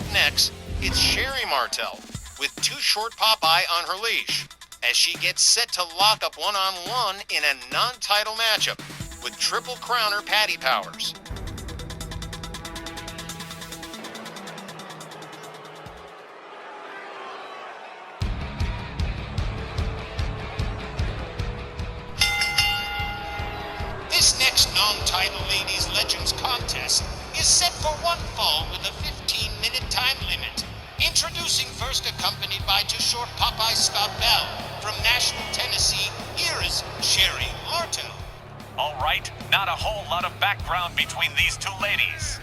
Up next, it's Sherry Martel with Too Short Popeye on her leash as she gets set to lock up one-on-one in a non-title matchup with Triple Crowner Patti Powers. This next non-title Ladies Legends contest is set for one fall with a 15-minute time limit. Introducing first, accompanied by Too Short Popeye Scott Bell from Nashville, Tennessee, here is Sherry Martel. All right, not a whole lot of background between these two ladies.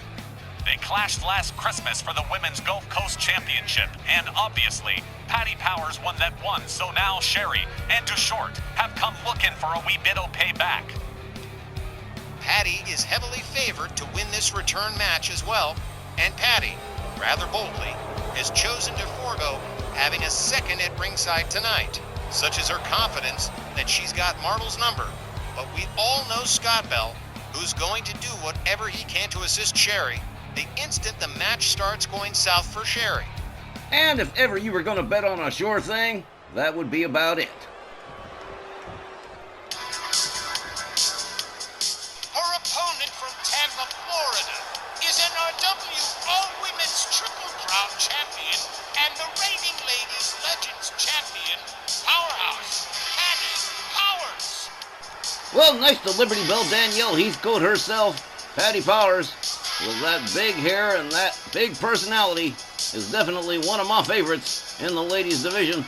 They clashed last Christmas for the Women's Gulf Coast Championship, and obviously, Patti Powers won that one, so now Sherry and Too Short have come looking for a wee bit of payback. Patti is heavily favored to win this return match as well, and Patti, rather boldly, has chosen to forego having a second at ringside tonight. Such is her confidence that she's got Martel's number. But we all know Scott Bell, who's going to do whatever he can to assist Sherry the instant the match starts going south for Sherry. And if ever you were going to bet on a sure thing, that would be about it. Her opponent from Tampa, Florida, is NRW All-Women's Triple Crown Champion and the reigning Ladies Legends Champion, Powerhouse Patti Powers. Well, next to Liberty Bell Danielle Heathcote herself, Patti Powers, with that big hair and that big personality, is definitely one of my favorites in the ladies division.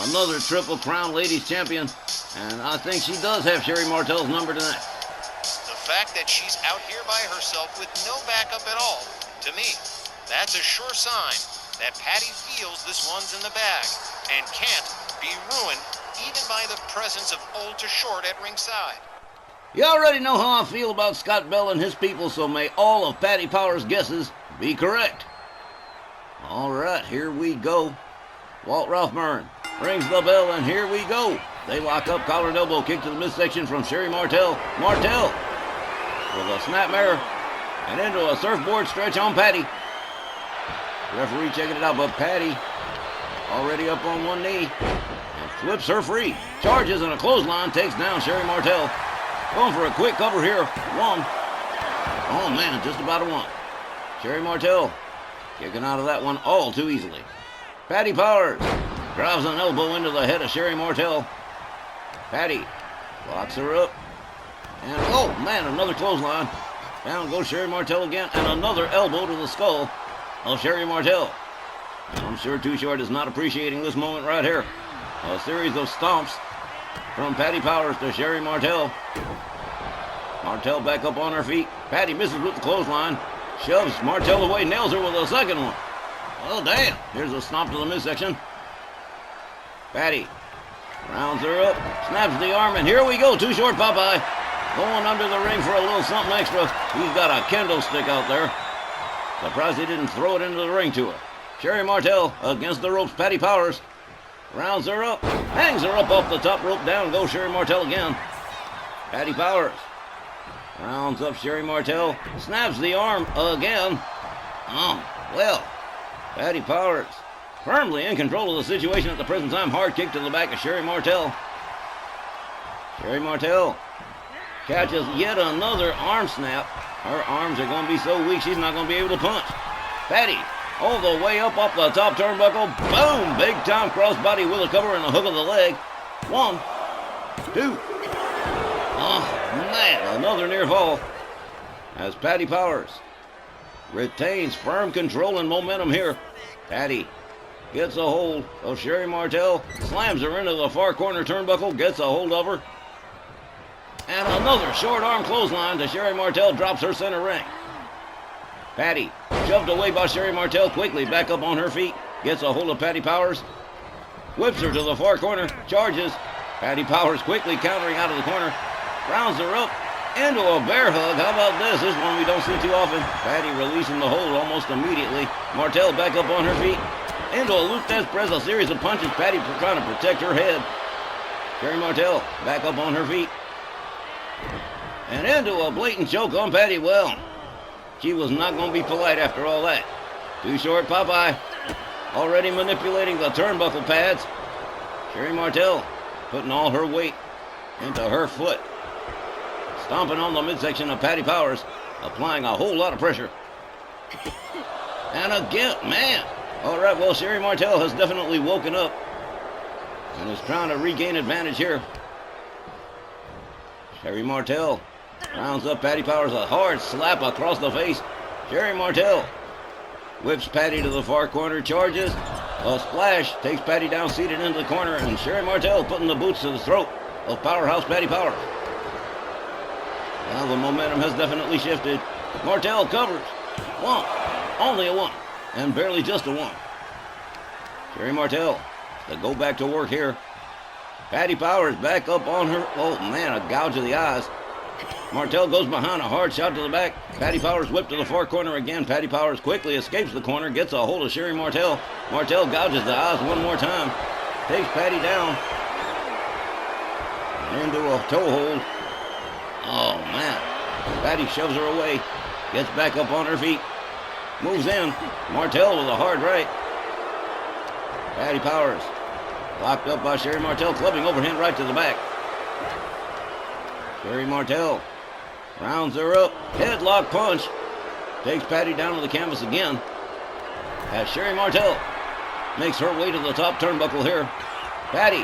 Another Triple Crown Ladies Champion, and I think she does have Sherry Martel's number tonight. The fact that she's out here by herself with no backup at all, to me, that's a sure sign that Patti feels this one's in the bag and can't be ruined even by the presence of old Too Short at ringside. You already know how I feel about Scott Bell and his people, so may all of Patti Powers' guesses be correct. All right, here we go. Walt Rothburn rings the bell, and here we go. They lock up, collar and elbow kick to the midsection from Sherry Martel. Martel with a snapmare and into a surfboard stretch on Patti. Referee checking it out, but Patti already up on one knee and flips her free. Charges and a clothesline takes down Sherry Martel. Going for a quick cover here. One. Oh man, just about a one. Sherry Martel kicking out of that one all too easily. Patti Powers drives an elbow into the head of Sherry Martel. Patti locks her up. And oh man, another clothesline. Down goes Sherry Martel again, and another elbow to the skull of Sherry Martel. And I'm sure Too Short is not appreciating this moment right here. A series of stomps from Patti Powers to Sherry Martel. Martel back up on her feet. Patti misses with the clothesline. Shoves Martel away, nails her with a second one. Oh damn, here's a stomp to the midsection. Patti rounds her up, snaps the arm, and here we go. Too Short Popeye going under the ring for a little something extra. He's got a kendo stick out there. Surprised he didn't throw it into the ring to her. Sherry Martel against the ropes. Patti Powers rounds her up, hangs her up off the top rope. Down goes Sherry Martel again. Patti Powers rounds up Sherry Martel, snaps the arm again. Well, Patti Powers firmly in control of the situation at the present time. Hard kick to the back of Sherry Martel. Sherry Martel catches yet another arm snap. Her arms are going to be so weak she's not going to be able to punch. Patti all the way up off the top turnbuckle. Boom! Big time crossbody with a cover and a hook of the leg. 1, 2. Oh man, another near fall. As Patti Powers retains firm control and momentum here. Patti gets a hold of Sherry Martel, slams her into the far corner turnbuckle, gets a hold of her. And another short arm clothesline to Sherry Martel, drops her center ring. Patti shoved away by Sherry Martel, quickly back up on her feet, gets a hold of Patti Powers, whips her to the far corner, charges. Patti Powers quickly countering out of the corner, rounds her up into a bear hug. How about this? This one we don't see too often. Patti releasing the hold almost immediately. Martel back up on her feet, into a loop death press, a series of punches. Patti trying to protect her head. Sherry Martel back up on her feet, and into a blatant choke on Patti. Well, she was not going to be polite after all that. Too short, Popeye. Already manipulating the turnbuckle pads. Sherry Martel putting all her weight into her foot. Stomping on the midsection of Patti Powers, applying a whole lot of pressure. And again, man. All right, well, Sherry Martel has definitely woken up and is trying to regain advantage here. Sherry Martel rounds up Patti Powers, a hard slap across the face. Sherry Martel whips Patti to the far corner, charges. A splash takes Patti down, seated into the corner, and Sherry Martel putting the boots to the throat of Powerhouse Patti Powers. Now the momentum has definitely shifted. Martel covers. One. Only a one. And barely just a one. Sherry Martel to go back to work here. Patti Powers back up on her. Oh man, a gouge of the eyes. Martel goes behind, a hard shot to the back. Patti Powers whipped to the far corner again. Patti Powers quickly escapes the corner, gets a hold of Sherry Martel. Martel gouges the eyes one more time. Takes Patti down. And into a toe hold. Oh man. Patti shoves her away. Gets back up on her feet. Moves in. Martel with a hard right. Patti Powers locked up by Sherry Martel, clubbing overhand right to the back. Sherry Martel rounds her up. Headlock punch. Takes Patti down to the canvas again. As Sherry Martel makes her way to the top turnbuckle here. Patti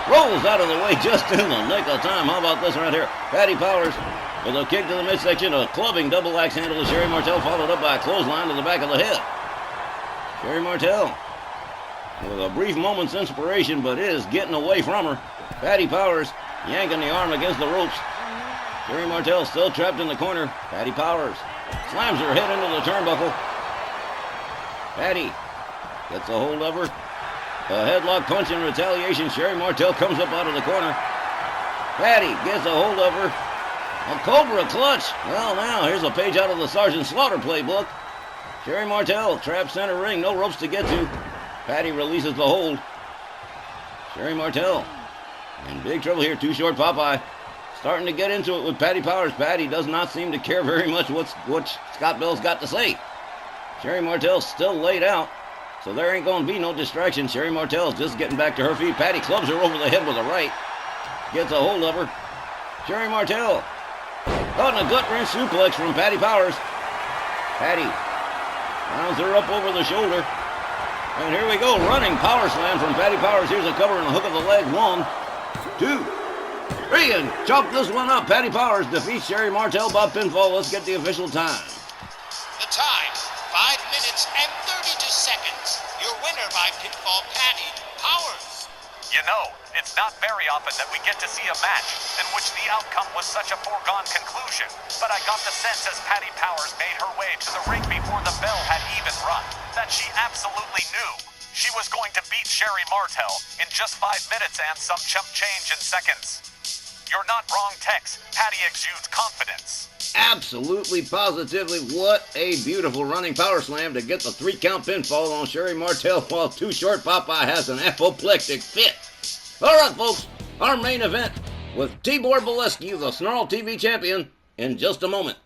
rolls out of the way just in the nick of time. How about this right here? Patti Powers with a kick to the midsection, a clubbing double axe handle to Sherry Martel, followed up by a clothesline to the back of the head. Sherry Martel with a brief moment's inspiration, but is getting away from her. Patti Powers yanking the arm against the ropes. Sherry Martel still trapped in the corner. Patti Powers slams her head into the turnbuckle. Patti gets a hold of her. A headlock punch in retaliation. Sherry Martel comes up out of the corner. Patti gets a hold of her. A Cobra clutch. Well, now here's a page out of the Sergeant Slaughter playbook. Sherry Martel trapped center ring. No ropes to get to. Patti releases the hold. Sherry Martel in big trouble here. Too short, Popeye. Starting to get into it with Patti Powers. Patti does not seem to care very much what Scott Bell's got to say. Sherry Martel's still laid out, so there ain't going to be no distraction. Sherry Martel's just getting back to her feet. Patti clubs her over the head with a right. Gets a hold of her. Sherry Martel caught in a gut wrench suplex from Patti Powers. Patti rounds her up over the shoulder. And here we go, running power slam from Patti Powers. Here's a cover and a hook of the leg. 1, 2, 3, and chop this one up. Patti Powers defeats Sherry Martel by pinfall. Let's get the official time. The time, 5 minutes and 32 seconds. Your winner by pinfall, Patti Powers. You know, it's not very often that we get to see a match in which the outcome was such a foregone conclusion. But I got the sense as Patti Powers made her way to the ring before the bell had even rung, that she absolutely knew she was going to beat Sherry Martel in just 5 minutes and some chump change in seconds. You're not wrong, Tex. Patti exudes confidence. Absolutely, positively, what a beautiful running power slam to get the 3-count pinfall on Sherry Martel while Too Short Popeye has an apoplectic fit. All right, folks, our main event with Tibor Bolescu, the Snarl TV champion, in just a moment.